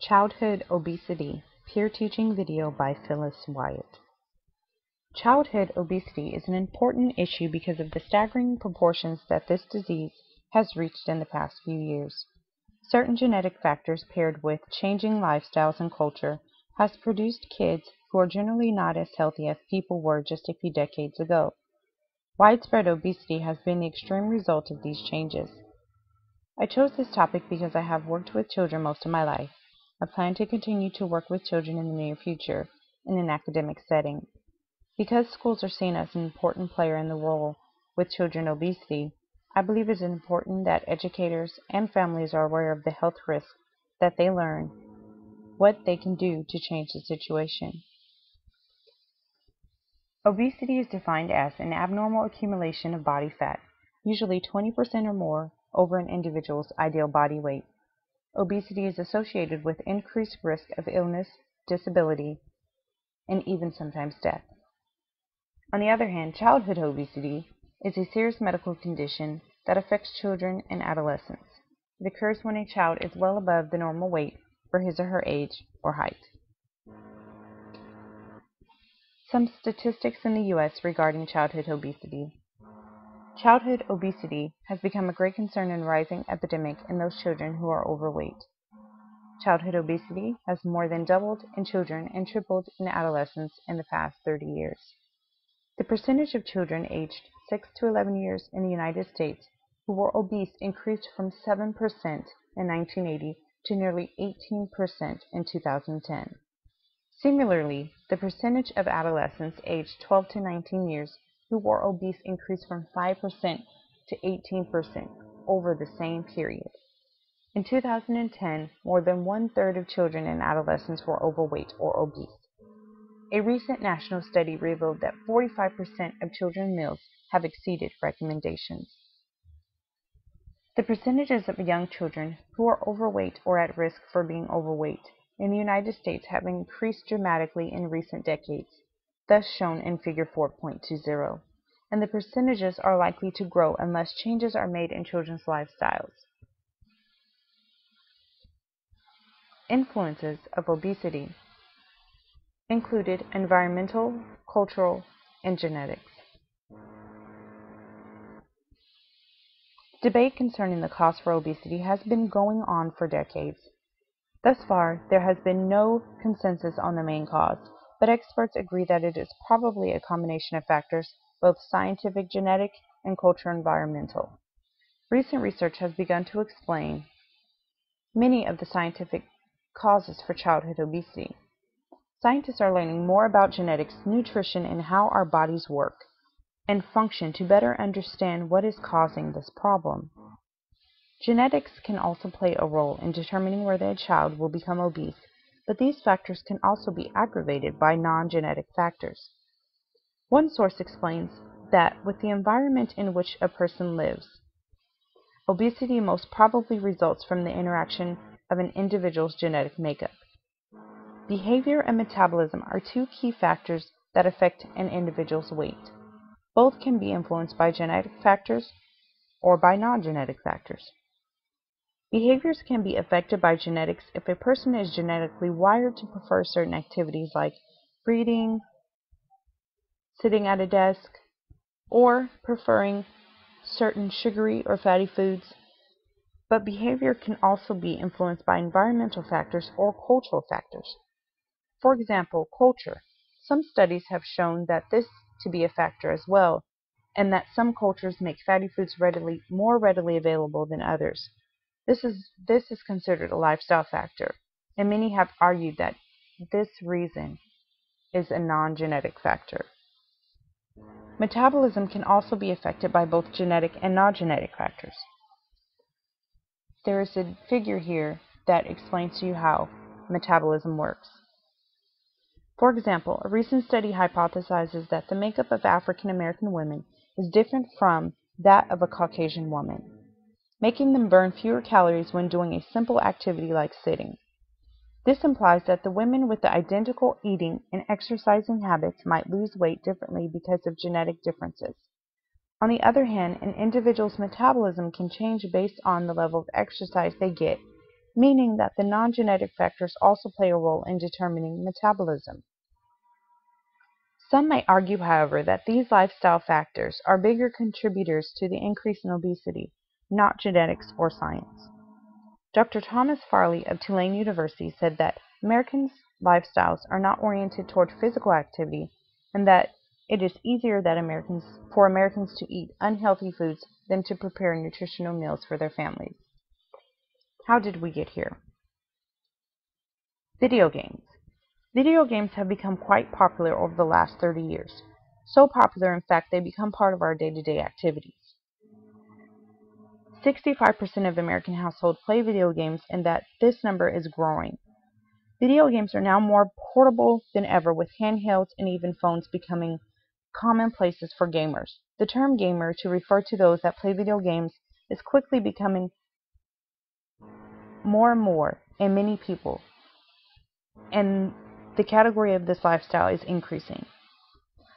Childhood Obesity Peer Teaching Video by Phyllis, Wyatt. Childhood obesity is an important issue because of the staggering proportions that this disease has reached in the past few years. Certain genetic factors paired with changing lifestyles and culture has produced kids who are generally not as healthy as people were just a few decades ago. Widespread obesity has been the extreme result of these changes. I chose this topic because I have worked with children most of my life. I plan to continue to work with children in the near future in an academic setting. Because schools are seen as an important player in the role with children obesity, I believe it is important that educators and families are aware of the health risks, that they learn what they can do to change the situation. Obesity is defined as an abnormal accumulation of body fat, usually 20% or more, over an individual's ideal body weight. Obesity is associated with increased risk of illness, disability, and even sometimes death. On the other hand, childhood obesity is a serious medical condition that affects children and adolescents. It occurs when a child is well above the normal weight for his or her age or height. Some statistics in the U.S. regarding childhood obesity. Childhood obesity has become a great concern and rising epidemic in those children who are overweight. Childhood obesity has more than doubled in children and tripled in adolescents in the past 30 years. The percentage of children aged 6 to 11 years in the United States who were obese increased from 7% in 1980 to nearly 18% in 2010. Similarly, the percentage of adolescents aged 12 to 19 years who were obese increased from 5% to 18% over the same period. In 2010, more than one-third of children and adolescents were overweight or obese. A recent national study revealed that 45% of children's meals have exceeded recommendations. The percentages of young children who are overweight or at risk for being overweight in the United States have increased dramatically in recent decades, thus shown in Figure 4.20, and the percentages are likely to grow unless changes are made in children's lifestyles. Influences of obesity included environmental, cultural, and genetics. Debate concerning the cause for obesity has been going on for decades. Thus far, there has been no consensus on the main cause, but experts agree that it is probably a combination of factors, both scientific, genetic, and cultural environmental. Recent research has begun to explain many of the scientific causes for childhood obesity. Scientists are learning more about genetics, nutrition, and how our bodies work and function to better understand what is causing this problem. Genetics can also play a role in determining whether a child will become obese, but these factors can also be aggravated by non-genetic factors. One source explains that with the environment in which a person lives, obesity most probably results from the interaction of an individual's genetic makeup. Behavior and metabolism are two key factors that affect an individual's weight. Both can be influenced by genetic factors or by non-genetic factors. Behaviors can be affected by genetics if a person is genetically wired to prefer certain activities like reading, sitting at a desk, or preferring certain sugary or fatty foods. But behavior can also be influenced by environmental factors or cultural factors. For example, culture. Some studies have shown that this to be a factor as well, and that some cultures make fatty foods more readily available than others. This is considered a lifestyle factor, and many have argued that this reason is a non-genetic factor. Metabolism can also be affected by both genetic and non-genetic factors. There is a figure here that explains to you how metabolism works. For example, a recent study hypothesizes that the makeup of African American women is different from that of a Caucasian woman, making them burn fewer calories when doing a simple activity like sitting. This implies that the women with the identical eating and exercising habits might lose weight differently because of genetic differences. On the other hand, an individual's metabolism can change based on the level of exercise they get meaning that the non-genetic factors also play a role in determining metabolism. Some may argue, however, that these lifestyle factors are bigger contributors to the increase in obesity, not genetics or science. Dr. Thomas Farley of Tulane University said that Americans' lifestyles are not oriented toward physical activity and that it is easier for Americans to eat unhealthy foods than to prepare nutritional meals for their families. How did we get here? Video games. Video games have become quite popular over the last 30 years. So popular, in fact, they become part of our day-to-day activities. 65% of American households play video games, and that this number is growing. Video games are now more portable than ever, with handhelds and even phones becoming commonplaces for gamers. The term gamer, to refer to those that play video games, is quickly becoming more and more in many people, and the category of this lifestyle is increasing.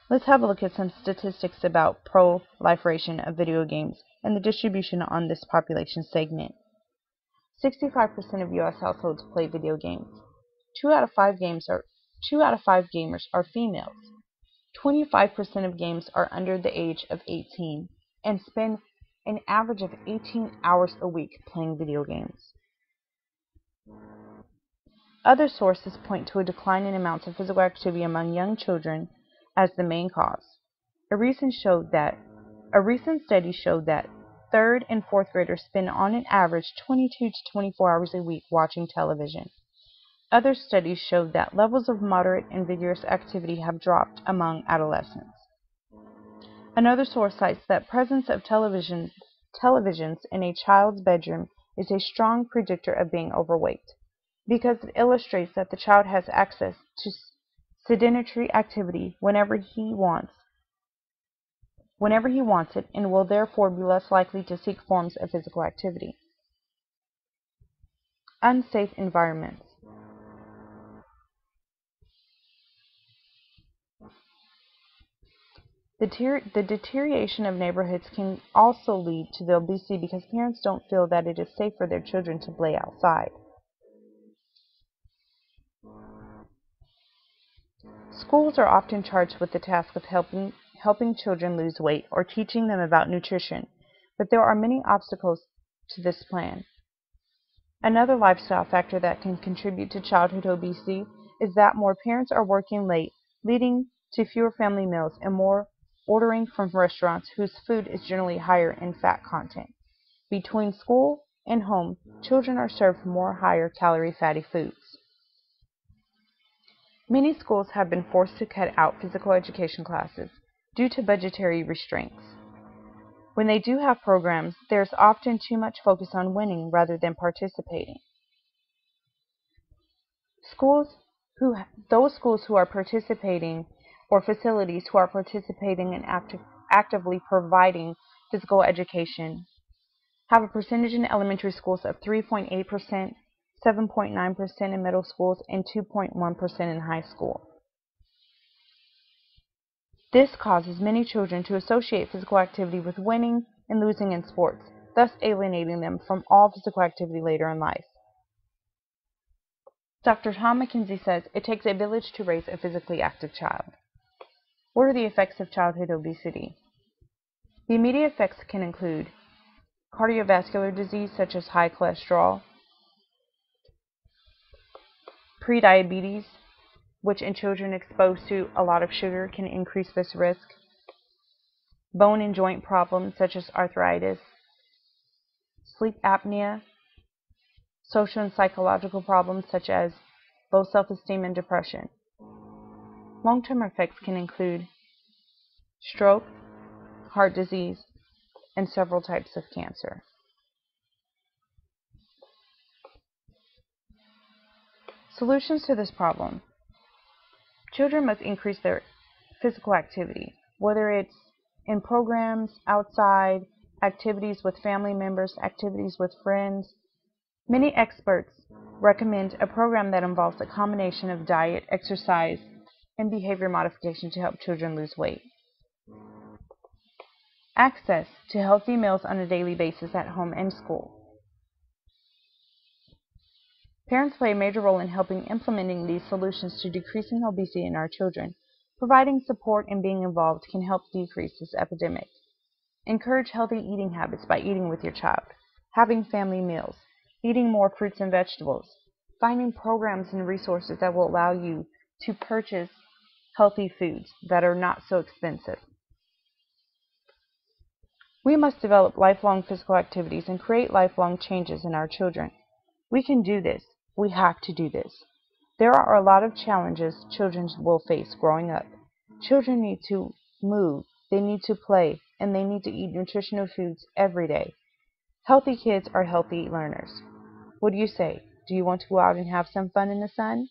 Let's have a look at some statistics about proliferation of video games and the distribution on this population segment. 65% of U.S. households play video games. 2 out of 5 gamers are females. 25% of games are under the age of 18 and spend an average of 18 hours a week playing video games. Other sources point to a decline in amounts of physical activity among young children as the main cause. A recent study showed that 3rd and 4th graders spend on an average 22 to 24 hours a week watching television. Other studies showed that levels of moderate and vigorous activity have dropped among adolescents. Another source cites that presence of televisions in a child's bedroom is a strong predictor of being overweight, because it illustrates that the child has access to sedentary activity whenever he wants it, and will therefore be less likely to seek forms of physical activity. Unsafe environments. The deterioration of neighborhoods can also lead to the obesity because parents don't feel that it is safe for their children to play outside. Schools are often charged with the task of helping children lose weight or teaching them about nutrition, but there are many obstacles to this plan. Another lifestyle factor that can contribute to childhood obesity is that more parents are working late, leading to fewer family meals and more ordering from restaurants whose food is generally higher in fat content. Between school and home, children are served more higher calorie fatty foods. Many schools have been forced to cut out physical education classes due to budgetary restraints. When they do have programs, there's often too much focus on winning rather than participating. Those schools who are participating, or facilities who are participating and actively providing physical education, have a percentage in elementary schools of 3.8%, 7.9% in middle schools, and 2.1% in high school. This causes many children to associate physical activity with winning and losing in sports, thus alienating them from all physical activity later in life. Dr. Tom McKenzie says it takes a village to raise a physically active child. What are the effects of childhood obesity? The immediate effects can include cardiovascular disease such as high cholesterol, prediabetes, which in children exposed to a lot of sugar can increase this risk, bone and joint problems such as arthritis, sleep apnea, social and psychological problems such as low self-esteem and depression. Long-term effects can include stroke, heart disease, and several types of cancer. Solutions to this problem. Children must increase their physical activity, whether it's in programs, outside, activities with family members, activities with friends. Many experts recommend a program that involves a combination of diet, exercise, and behavior modification to help children lose weight. Access to healthy meals on a daily basis at home and school. Parents play a major role in helping implementing these solutions to decreasing obesity in our children. Providing support and being involved can help decrease this epidemic. Encourage healthy eating habits by eating with your child, having family meals, eating more fruits and vegetables, finding programs and resources that will allow you to purchase healthy foods that are not so expensive. We must develop lifelong physical activities and create lifelong changes in our children. We can do this. We have to do this. There are a lot of challenges children will face growing up. Children need to move, they need to play, and they need to eat nutritional foods every day. Healthy kids are healthy learners. What do you say? Do you want to go out and have some fun in the sun?